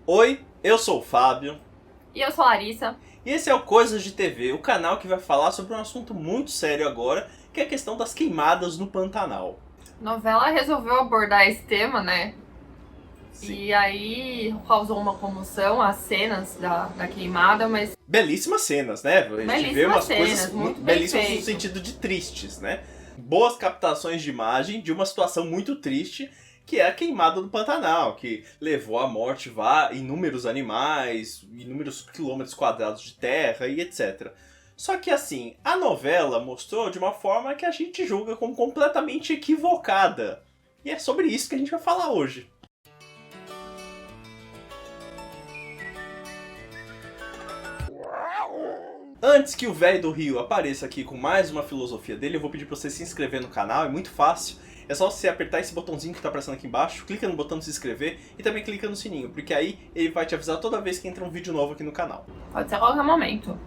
Oi, eu sou o Fábio. E eu sou a Larissa. E esse é o Coisas de TV, o canal que vai falar sobre um assunto muito sério agora, que é a questão das queimadas no Pantanal. A novela resolveu abordar esse tema, né? Sim. E aí causou uma comoção as cenas da queimada, mas Belíssimas cenas, né? A gente vê umas coisas muito bem belíssimas no feito. sentido de tristes, né? Boas captações de imagem de uma situação muito triste, que é a queimada do Pantanal, que levou à morte inúmeros animais, inúmeros quilômetros quadrados de terra e etc. Só que assim, a novela mostrou de uma forma que a gente julga como completamente equivocada. E é sobre isso que a gente vai falar hoje. Antes que o velho do Rio apareça aqui com mais uma filosofia dele, eu vou pedir pra você se inscrever no canal, é muito fácil. É só você apertar esse botãozinho que tá aparecendo aqui embaixo, clica no botão de se inscrever e também clica no sininho, porque aí ele vai te avisar toda vez que entra um vídeo novo aqui no canal. Pode ser a qualquer momento.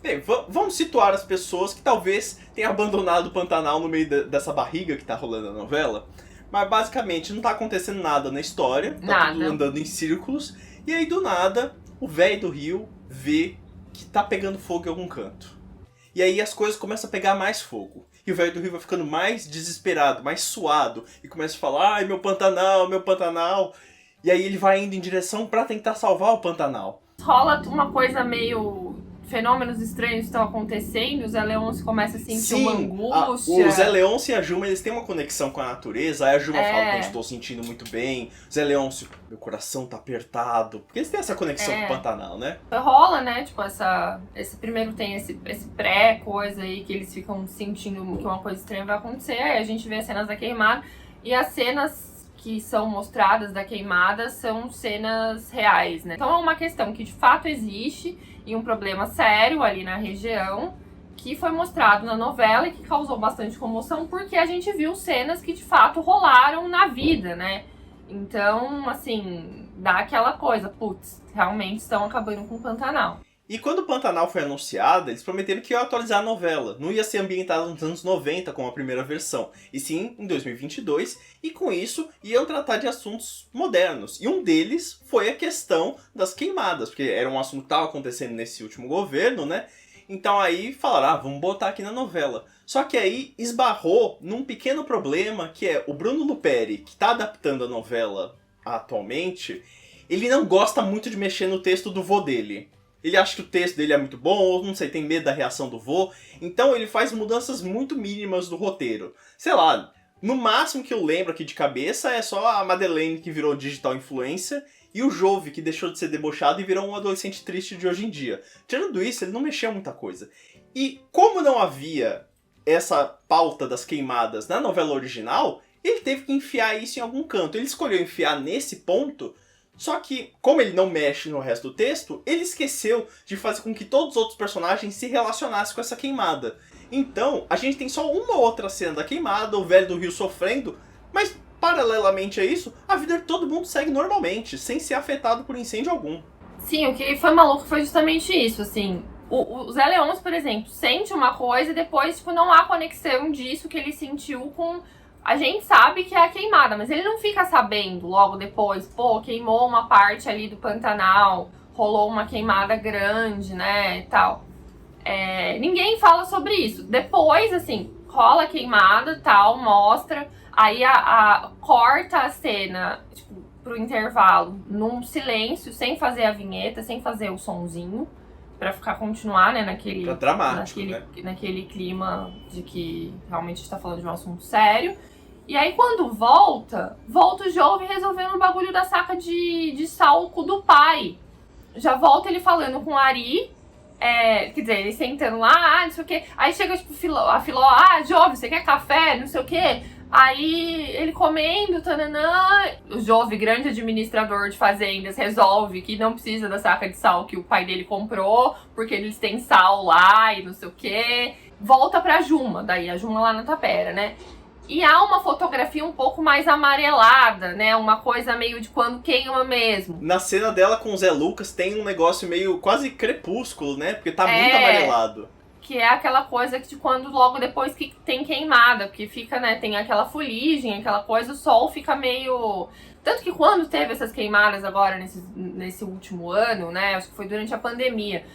Bem, vamos situar as pessoas que talvez tenham abandonado o Pantanal no meio dessa barriga que tá rolando a novela. Mas basicamente não tá acontecendo nada na história, tá tudo andando em círculos. E aí do nada, o velho do Rio vê que tá pegando fogo em algum canto. E aí as coisas começam a pegar mais fogo. E o velho do Rio vai ficando mais desesperado, mais suado. E começa a falar, ai meu Pantanal, meu Pantanal. E aí ele vai indo em direção pra tentar salvar o Pantanal. Rola uma coisa meio... fenômenos estranhos estão acontecendo, o Zé Leôncio começa a sentir uma angústia. O Zé Leôncio e a Juma, eles têm uma conexão com a natureza. Aí a Juma fala que eu estou sentindo muito bem. Zé Leôncio, meu coração tá apertado. Porque eles têm essa conexão com o Pantanal, né? Rola, né? Tipo, esse primeiro tem esse pré-coisa aí que eles ficam sentindo que uma coisa estranha vai acontecer. Aí a gente vê as cenas da queimada. E as cenas que são mostradas da queimada são cenas reais, né? Então é uma questão que de fato existe e um problema sério ali na região que foi mostrado na novela e que causou bastante comoção porque a gente viu cenas que de fato rolaram na vida, né? Então, assim, dá aquela coisa, putz, realmente estão acabando com o Pantanal. E quando o Pantanal foi anunciado, eles prometeram que iam atualizar a novela. Não ia ser ambientado nos anos 90 como a primeira versão, e sim em 2022, e com isso iam tratar de assuntos modernos. E um deles foi a questão das queimadas, porque era um assunto que estava acontecendo nesse último governo, né? Então aí falaram, vamos botar aqui na novela. Só que aí esbarrou num pequeno problema, que é o Bruno Luperi, que está adaptando a novela atualmente, ele não gosta muito de mexer no texto do vô dele. Ele acha que o texto dele é muito bom, ou não sei, tem medo da reação do vô. Então ele faz mudanças muito mínimas do roteiro. Sei lá, no máximo que eu lembro aqui de cabeça é só a Madeleine que virou digital influencer e o Jove que deixou de ser debochado e virou um adolescente triste de hoje em dia. Tirando isso, ele não mexeu muita coisa. E como não havia essa pauta das queimadas na novela original, ele teve que enfiar isso em algum canto. Ele escolheu enfiar nesse ponto. Só que, como ele não mexe no resto do texto, ele esqueceu de fazer com que todos os outros personagens se relacionassem com essa queimada. Então, a gente tem só uma outra cena da queimada, o velho do Rio sofrendo, mas, paralelamente a isso, a vida de todo mundo segue normalmente, sem ser afetado por incêndio algum. Sim, o que foi maluco foi justamente isso, assim. O Zé Leôncio, por exemplo, sente uma coisa e depois, tipo, não há conexão disso que ele sentiu com... A gente sabe que é a queimada, mas ele não fica sabendo logo depois, pô, queimou uma parte ali do Pantanal, rolou uma queimada grande, né, e tal. Ninguém fala sobre isso. Depois, assim, rola a queimada, tal, mostra, aí corta a cena, tipo, pro intervalo, num silêncio, sem fazer a vinheta, sem fazer o sonzinho, pra continuar, né, Pra dramático, naquele clima de que realmente a gente tá falando de um assunto sério. E aí quando volta o Jove resolvendo o bagulho da saca de salco do pai. Já volta ele falando com o Ari, quer dizer, ele sentando lá, não sei o quê. Aí chega tipo, a Filó, Jove, você quer café, não sei o quê. Aí ele comendo, tananã. O Jove, grande administrador de fazendas, resolve que não precisa da saca de sal que o pai dele comprou, porque eles têm sal lá e não sei o quê. Volta pra Juma, daí a Juma lá na Tapera, né? E há uma fotografia um pouco mais amarelada, né? Uma coisa meio de quando queima mesmo. Na cena dela com o Zé Lucas tem um negócio meio quase crepúsculo, né? Porque tá muito amarelado. Que é aquela coisa de quando logo depois que tem queimada, porque fica, né? Tem aquela fuligem, aquela coisa, o sol fica meio Tanto que quando teve essas queimadas agora, nesse último ano, né, acho que foi durante a pandemia,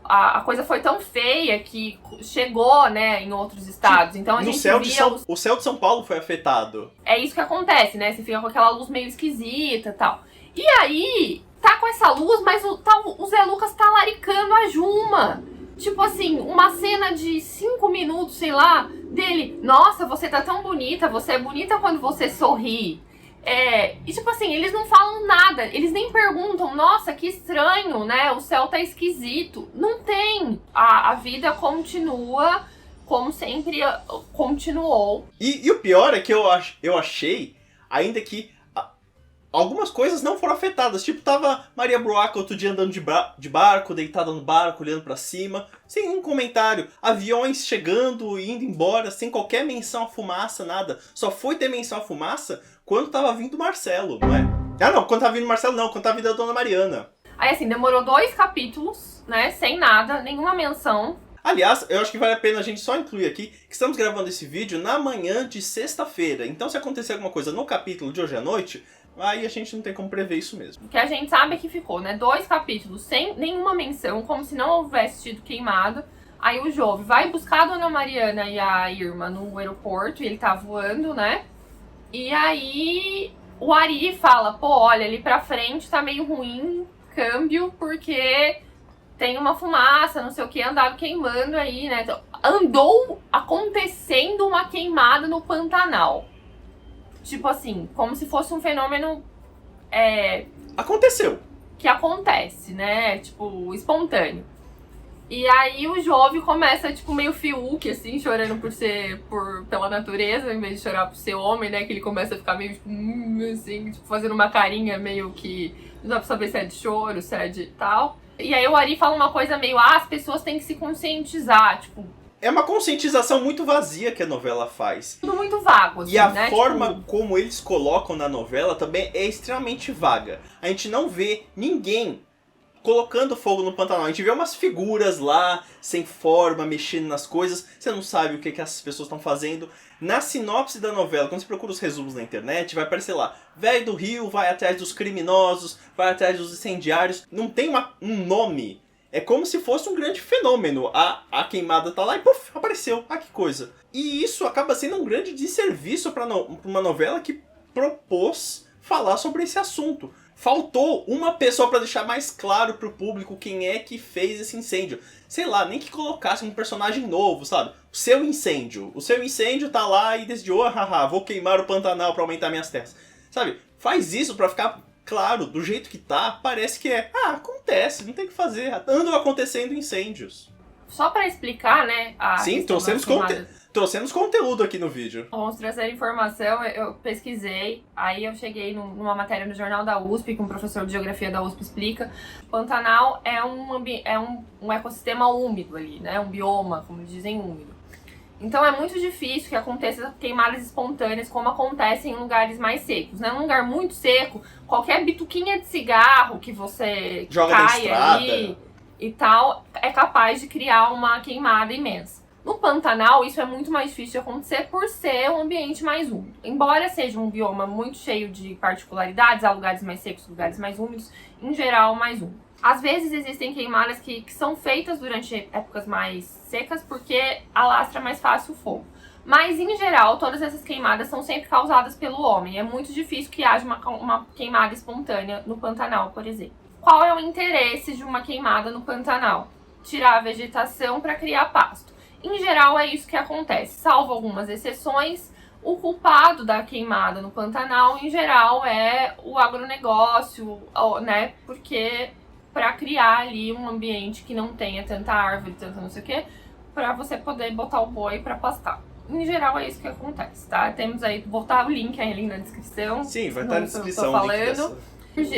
a coisa foi tão feia que chegou, né, em outros estados. Então a gente via... O céu de São Paulo foi afetado. É isso que acontece, né? Você fica com aquela luz meio esquisita e tal. E aí, tá com essa luz, mas o Zé Lucas tá laricando a Juma. Tipo assim, uma cena de 5 minutos, sei lá, dele. Nossa, você tá tão bonita, você é bonita quando você sorri. E tipo assim, eles não falam nada, eles nem perguntam, nossa, que estranho, né? O céu tá esquisito. Não tem. A vida continua como sempre continuou. E o pior é que eu achei, ainda que algumas coisas não foram afetadas. Tipo, tava Maria Bruaca outro dia andando de barco, deitada no barco, olhando pra cima, sem um comentário. Aviões chegando e indo embora, sem qualquer menção à fumaça, nada. Só foi ter menção à fumaça quando tava vindo o Marcelo, não é? Ah, não, quando tava vindo o Marcelo não, quando tava vindo a Dona Mariana. Aí assim, demorou 2 capítulos, né, sem nada, nenhuma menção. Aliás, eu acho que vale a pena a gente só incluir aqui que estamos gravando esse vídeo na manhã de sexta-feira. Então se acontecer alguma coisa no capítulo de hoje à noite, aí a gente não tem como prever isso mesmo. O que a gente sabe é que ficou, né, 2 capítulos sem nenhuma menção, como se não houvesse tido queimado. Aí o Jove vai buscar a Dona Mariana e a Irma no aeroporto, e ele tá voando, né? E aí o Ari fala, pô, olha, ali pra frente tá meio ruim, câmbio, porque tem uma fumaça, não sei o que, andaram queimando aí, né? Então, andou acontecendo uma queimada no Pantanal. Tipo assim, como se fosse um fenômeno... Aconteceu. Que acontece, né? Tipo, espontâneo. E aí o Jove começa, tipo, meio Fiuk, assim, chorando pela natureza, em vez de chorar por ser homem, né? Que ele começa a ficar meio, tipo, assim, tipo, fazendo uma carinha meio que... Não dá pra saber se é de choro, se é de tal. E aí o Ari fala uma coisa meio, as pessoas têm que se conscientizar, tipo... É uma conscientização muito vazia que a novela faz. Tudo muito vago, assim, e a né? forma tipo... como eles colocam na novela também é extremamente vaga. A gente não vê ninguém colocando fogo no Pantanal. A gente vê umas figuras lá, sem forma, mexendo nas coisas. Você não sabe o que essas pessoas estão fazendo. Na sinopse da novela, quando você procura os resumos na internet, vai aparecer lá, velho do Rio vai atrás dos criminosos, vai atrás dos incendiários. Não tem um nome. É como se fosse um grande fenômeno. A queimada tá lá e puf, apareceu. Ah, que coisa. E isso acaba sendo um grande desserviço para uma novela que propôs falar sobre esse assunto. Faltou uma pessoa para deixar mais claro pro público quem é que fez esse incêndio. Sei lá, nem que colocasse um personagem novo, sabe? O seu incêndio tá lá e decidiu, haha, vou queimar o Pantanal para aumentar minhas terras. Sabe? Faz isso para ficar claro, do jeito que tá, parece que acontece, não tem o que fazer. Andam acontecendo incêndios. Só pra explicar, né? Sim, trouxemos conteúdo aqui no vídeo. Vamos trazer informação, eu pesquisei, aí eu cheguei numa matéria no Jornal da USP, que um professor de geografia da USP explica. Pantanal é um ecossistema úmido ali, né? Um bioma, como dizem, úmido. Então é muito difícil que aconteça queimadas espontâneas como acontece em lugares mais secos, né? Num lugar muito seco, qualquer bituquinha de cigarro que você joga cai ali e tal, é capaz de criar uma queimada imensa. No Pantanal, isso é muito mais difícil de acontecer por ser um ambiente mais úmido. Embora seja um bioma muito cheio de particularidades, há lugares mais secos, lugares mais úmidos, em geral mais úmido. Às vezes existem queimadas que são feitas durante épocas mais secas porque alastra mais fácil o fogo. Mas, em geral, todas essas queimadas são sempre causadas pelo homem. É muito difícil que haja uma queimada espontânea no Pantanal, por exemplo. Qual é o interesse de uma queimada no Pantanal? Tirar a vegetação para criar pasto. Em geral, é isso que acontece. Salvo algumas exceções, o culpado da queimada no Pantanal, em geral, é o agronegócio, né? Porque para criar ali um ambiente que não tenha tanta árvore, tanta não sei o quê, para você poder botar o boi para pastar. Em geral, é isso que acontece, tá? Temos aí, vou botar o link aí na descrição. Sim, vai estar na descrição.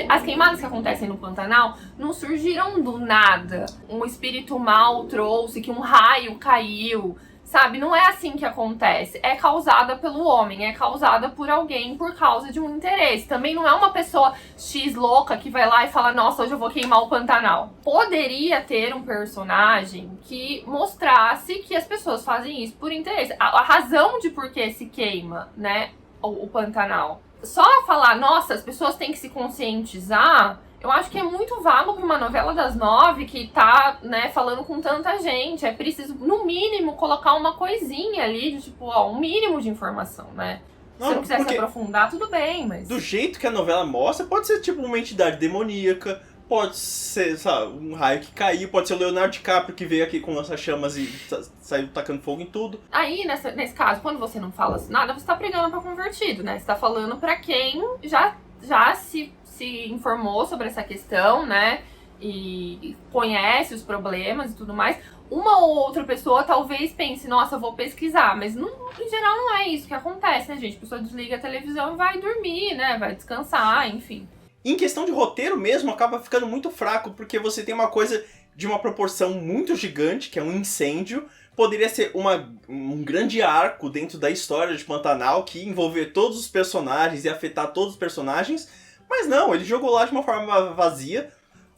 As queimadas que acontecem no Pantanal não surgiram do nada. Um espírito mal trouxe, que um raio caiu, sabe? Não é assim que acontece. É causada pelo homem, é causada por alguém por causa de um interesse. Também não é uma pessoa X louca que vai lá e fala, nossa, hoje eu vou queimar o Pantanal. Poderia ter um personagem que mostrasse que as pessoas fazem isso por interesse. A razão de por que se queima, né, o Pantanal. só falar, nossa, as pessoas têm que se conscientizar, eu acho que é muito vago pra uma novela das 9 que tá, né, falando com tanta gente. É preciso, no mínimo, colocar uma coisinha ali, de tipo, ó, um mínimo de informação, né? Se você não quiser se aprofundar, tudo bem, mas... Do jeito que a novela mostra, pode ser tipo uma entidade demoníaca, pode ser, sabe, um raio que caiu, pode ser o Leonardo DiCaprio que veio aqui com lança-chamas e saiu tacando fogo em tudo. Aí, nesse caso, quando você não fala nada, você tá pregando pra convertido, né? Você tá falando pra quem já se informou sobre essa questão, né? E conhece os problemas e tudo mais. Uma ou outra pessoa talvez pense, nossa, eu vou pesquisar. Mas em geral não é isso que acontece, né, gente? A pessoa desliga a televisão e vai dormir, né? Vai descansar, enfim. Em questão de roteiro mesmo, acaba ficando muito fraco, porque você tem uma coisa de uma proporção muito gigante, que é um incêndio. Poderia ser um grande arco dentro da história de Pantanal, que envolver todos os personagens e afetar todos os personagens. Mas não, ele jogou lá de uma forma vazia.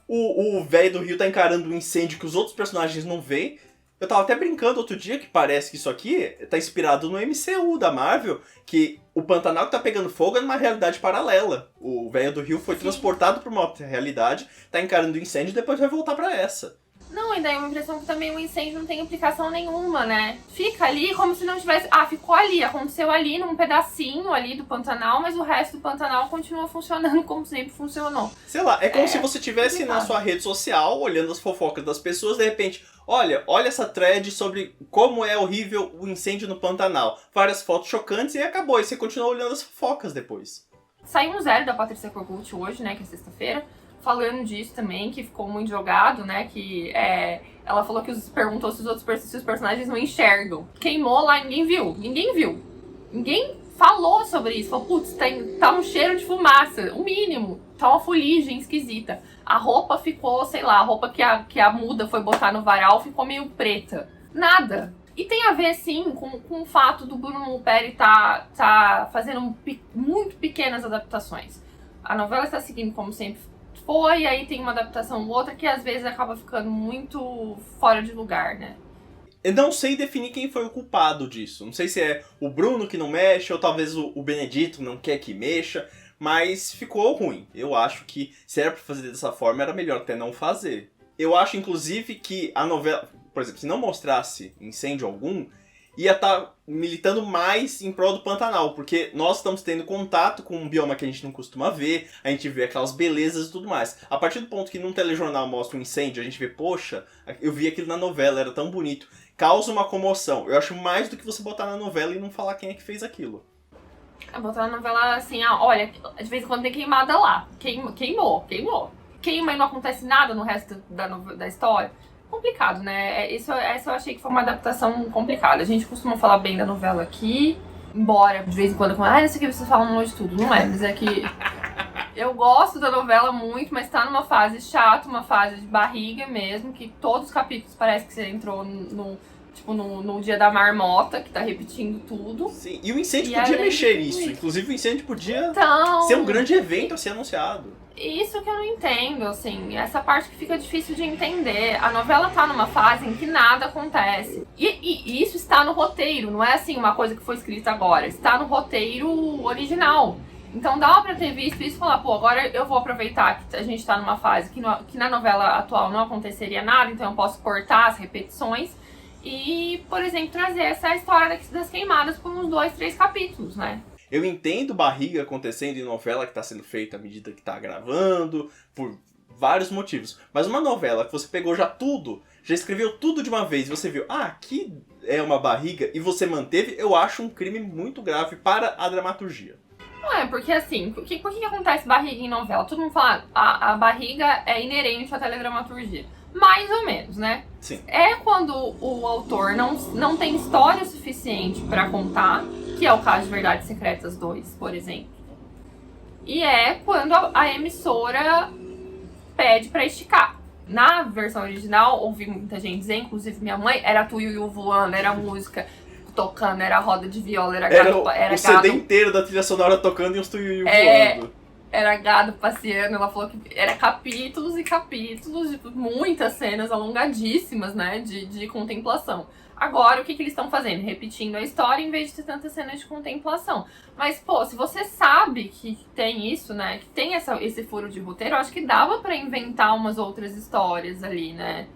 O velho do Rio tá encarando um incêndio que os outros personagens não veem. Eu tava até brincando outro dia que parece que isso aqui tá inspirado no MCU da Marvel, que o Pantanal que tá pegando fogo é numa realidade paralela. O velho do Rio foi transportado pra uma outra realidade, tá encarando o incêndio e depois vai voltar pra essa. Não, e daí é uma impressão que também o incêndio não tem implicação nenhuma, né? Fica ali como se não tivesse... Ah, ficou ali, aconteceu ali num pedacinho ali do Pantanal, mas o resto do Pantanal continua funcionando como sempre funcionou. Sei lá, é como se você estivesse na sua rede social, olhando as fofocas das pessoas, de repente, olha essa thread sobre como é horrível o incêndio no Pantanal. Várias fotos chocantes e acabou, e você continua olhando as fofocas depois. Saiu um zero da Patrícia Kogut hoje, né, que é sexta-feira, falando disso também, que ficou muito jogado, né, que ela falou que perguntou se os personagens não enxergam. Queimou lá, ninguém viu. Ninguém falou sobre isso. Falou, putz, tá um cheiro de fumaça, o mínimo. Tá uma fuligem esquisita. A roupa ficou, sei lá, a roupa que a muda foi botar no varal ficou meio preta. Nada. E tem a ver, sim, com o fato do Bruno Peri tá fazendo muito pequenas adaptações. A novela está seguindo como sempre foi, aí tem uma adaptação ou outra que às vezes acaba ficando muito fora de lugar, né? Eu não sei definir quem foi o culpado disso. Não sei se é o Bruno que não mexe, ou talvez o Benedito não quer que mexa, mas ficou ruim. Eu acho que se era pra fazer dessa forma, era melhor até não fazer. Eu acho, inclusive, que a novela, por exemplo, se não mostrasse incêndio algum, ia estar militando mais em prol do Pantanal, porque nós estamos tendo contato com um bioma que a gente não costuma ver, a gente vê aquelas belezas e tudo mais. A partir do ponto que num telejornal mostra um incêndio, a gente vê, poxa, eu vi aquilo na novela, era tão bonito. Causa uma comoção. Eu acho mais do que você botar na novela e não falar quem é que fez aquilo. Botar na novela assim, olha, de vez em quando tem queimada lá. Queimou. Queima e não acontece nada no resto da história. Complicado, né? Essa eu achei que foi uma adaptação complicada. A gente costuma falar bem da novela aqui, embora de vez em quando, não sei o que vocês falam hoje tudo, não é? Mas é que eu gosto da novela muito, mas tá numa fase chata, uma fase de barriga mesmo, que todos os capítulos parece que você entrou no dia da marmota, que tá repetindo tudo. Sim, e o incêndio podia mexer nisso. Inclusive o incêndio podia ser um grande evento a ser anunciado. Isso que eu não entendo, assim, essa parte que fica difícil de entender. A novela tá numa fase em que nada acontece. E isso está no roteiro, não é assim uma coisa que foi escrita agora. Está no roteiro original. Então dá pra ter visto isso e falar, pô, agora eu vou aproveitar que a gente tá numa fase que na novela atual não aconteceria nada, então eu posso cortar as repetições e, por exemplo, trazer essa história das queimadas por uns 2, 3 capítulos, né? Eu entendo barriga acontecendo em novela que está sendo feita à medida que está gravando, por vários motivos. Mas uma novela que você pegou já escreveu tudo de uma vez, e você viu, aqui é uma barriga, e você manteve, eu acho um crime muito grave para a dramaturgia. Não é, porque assim, por que acontece barriga em novela? Todo mundo fala, a barriga é inerente à teledramaturgia. Mais ou menos, né? Sim. É quando o autor não tem história suficiente para contar, que é o caso de Verdades Secretas 2, por exemplo. E é quando a emissora pede para esticar. Na versão original, ouvi muita gente dizer, inclusive minha mãe, era tuiuiu voando, era música tocando, era roda de viola, era o CD inteiro da trilha sonora tocando e os tuiuiu voando. era gado passeando, ela falou que era capítulos e capítulos, tipo, muitas cenas alongadíssimas, né, de contemplação. Agora, o que eles estão fazendo? Repetindo a história em vez de ter tantas cenas de contemplação. Mas, pô, se você sabe que tem isso, né, que tem esse furo de roteiro, eu acho que dava pra inventar umas outras histórias ali, né?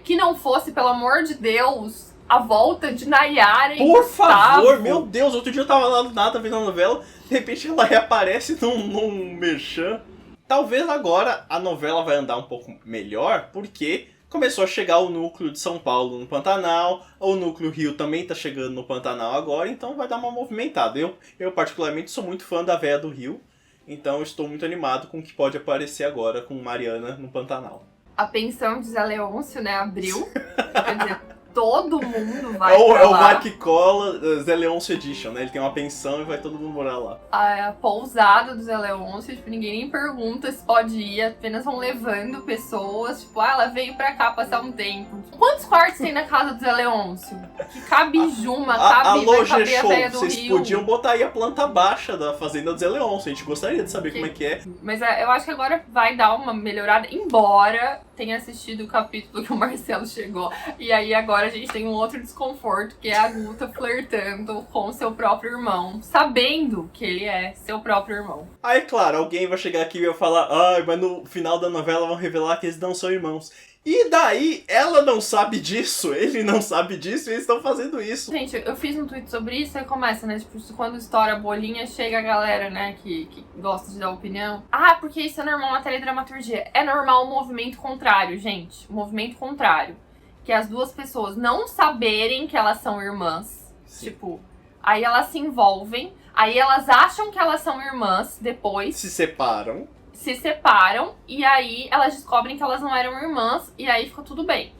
Que não fosse, pelo amor de Deus, a volta de Nayara e Por Gustavo. favor, meu Deus, outro dia eu tava lá do nada vendo a novela, de repente ela reaparece num merchan. Talvez agora a novela vai andar um pouco melhor, porque começou a chegar o núcleo de São Paulo no Pantanal, o núcleo Rio também tá chegando no Pantanal agora, então vai dar uma movimentada. Eu particularmente sou muito fã da véia do Rio, então eu estou muito animado com o que pode aparecer agora com Mariana no Pantanal. A pensão de Zé Leôncio, né, abriu. Quer dizer, todo mundo vai É pra o lá. Mark Cola Zé Leôncio Edition, né? Ele tem uma pensão e vai todo mundo morar lá. A pousada do Zé Leôncio, tipo, ninguém nem pergunta se pode ir, apenas vão levando pessoas, tipo, ela veio pra cá passar um tempo. Quantos quartos tem na casa do Zé Leôncio? Que cabe Juma, cabe Alô, vai caber a G-Show, véia do vocês Rio. podiam botar aí a planta baixa da fazenda do Zé Leôncio, a gente gostaria de saber como é que é. Mas eu acho que agora vai dar uma melhorada, embora tenha assistido o capítulo que o Marcelo chegou. E aí agora a gente tem um outro desconforto, que é a Guta flertando com seu próprio irmão, sabendo que ele é seu próprio irmão. Aí, claro, alguém vai chegar aqui e vai falar, ai, mas no final da novela vão revelar que eles não são irmãos. E daí, ela não sabe disso, ele não sabe disso e eles estão fazendo isso. Gente, eu fiz um tweet sobre isso e começa, né? Tipo, quando estoura a bolinha, chega a galera, né, que gosta de dar opinião. Ah, porque isso é normal na teledramaturgia. É normal o movimento contrário, gente. O movimento contrário. Que as duas pessoas não saberem que elas são irmãs. Sim. Tipo, aí elas se envolvem, aí elas acham que elas são irmãs depois. Se separam. Se separam, e aí elas descobrem que elas não eram irmãs, e aí fica tudo bem.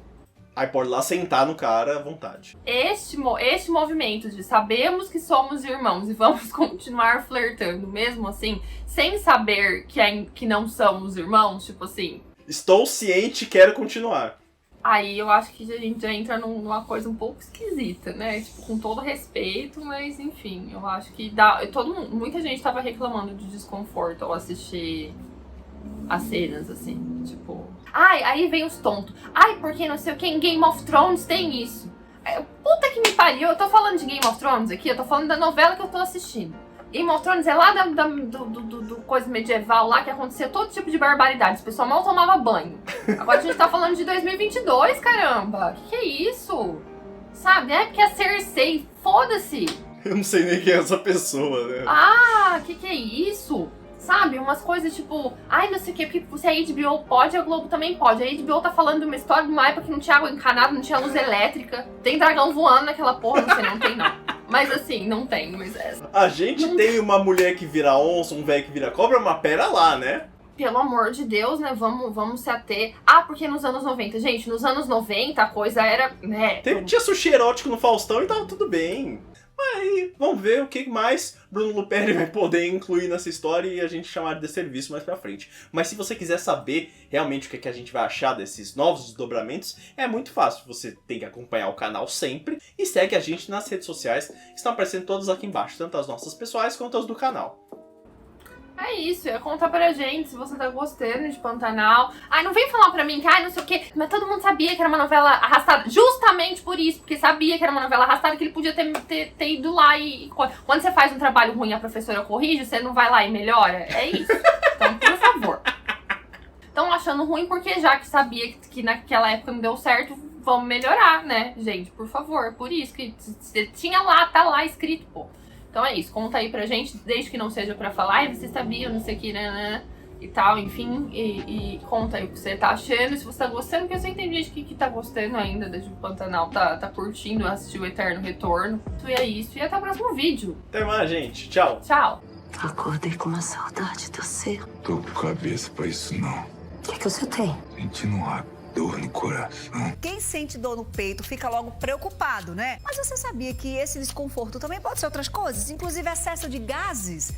Aí pode ir lá sentar no cara à vontade. Este movimento de sabemos que somos irmãos e vamos continuar flertando, mesmo assim, sem saber que não somos irmãos, tipo assim. Estou ciente e quero continuar. Aí eu acho que a gente já entra numa coisa um pouco esquisita, né? Tipo, com todo respeito, mas enfim, eu acho que dá. Muita gente tava reclamando de desconforto ao assistir as cenas, assim, tipo. Ai, aí vem os tontos. Ai, porque não sei o que, em Game of Thrones tem isso. Puta que me pariu, eu tô falando de Game of Thrones aqui, eu tô falando da novela que eu tô assistindo. Game of Thrones é lá do coisa medieval lá que acontecia todo tipo de barbaridade. O pessoal mal tomava banho. Agora a gente tá falando de 2022, caramba. Que é isso? Sabe? É porque a Cersei, foda-se. Eu não sei nem quem é essa pessoa, né? Ah, que é isso? Sabe? Umas coisas tipo, ai, não sei o que, porque se a HBO pode, a Globo também pode. A HBO tá falando de uma história de uma época que não tinha água encanada, não tinha luz elétrica. Tem dragão voando naquela porra, não sei, não tem não. Mas assim, não tem, mas é. A gente tem uma mulher que vira onça, um velho que vira cobra, mas pera lá, né? Pelo amor de Deus, né? Vamos se ater. Ah, porque nos anos 90, gente, nos anos 90 a coisa era, né? Tinha sushi erótico no Faustão e tava tudo bem. Aí, vamos ver o que mais Bruno Luperi vai poder incluir nessa história e a gente chamar de serviço mais pra frente. Mas se você quiser saber realmente o que a gente vai achar desses novos desdobramentos, é muito fácil. Você tem que acompanhar o canal sempre e segue a gente nas redes sociais, que estão aparecendo todas aqui embaixo, tanto as nossas pessoais quanto as do canal. É isso, é contar pra gente se você tá gostando de Pantanal. Ai, não vem falar pra mim que, ai, não sei o quê, mas todo mundo sabia que era uma novela arrastada. Justamente por isso, porque sabia que era uma novela arrastada, que ele podia ter ido lá e... Quando você faz um trabalho ruim e a professora corrige, você não vai lá e melhora? É isso. Então, por favor. Estão achando ruim porque já que sabia que naquela época não deu certo, vamos melhorar, né, gente? Por favor, por isso que tinha lá, tá lá escrito, pô. Então é isso, conta aí pra gente, desde que não seja pra falar, você sabia, não sei o que, né, e tal, enfim, e conta aí o que você tá achando, se você tá gostando, porque eu sei que tem gente que tá gostando ainda desde o Pantanal, tá curtindo assistir o Eterno Retorno. E é isso, e até o próximo vídeo. Até mais, gente. Tchau. Tchau. Acordei com uma saudade do você. Tô com cabeça pra isso não. O que você tem? Sentindo uma dor no coração. Quem sente dor no peito fica logo preocupado, né? Mas você sabia que esse desconforto também pode ser outras coisas, inclusive excesso de gases?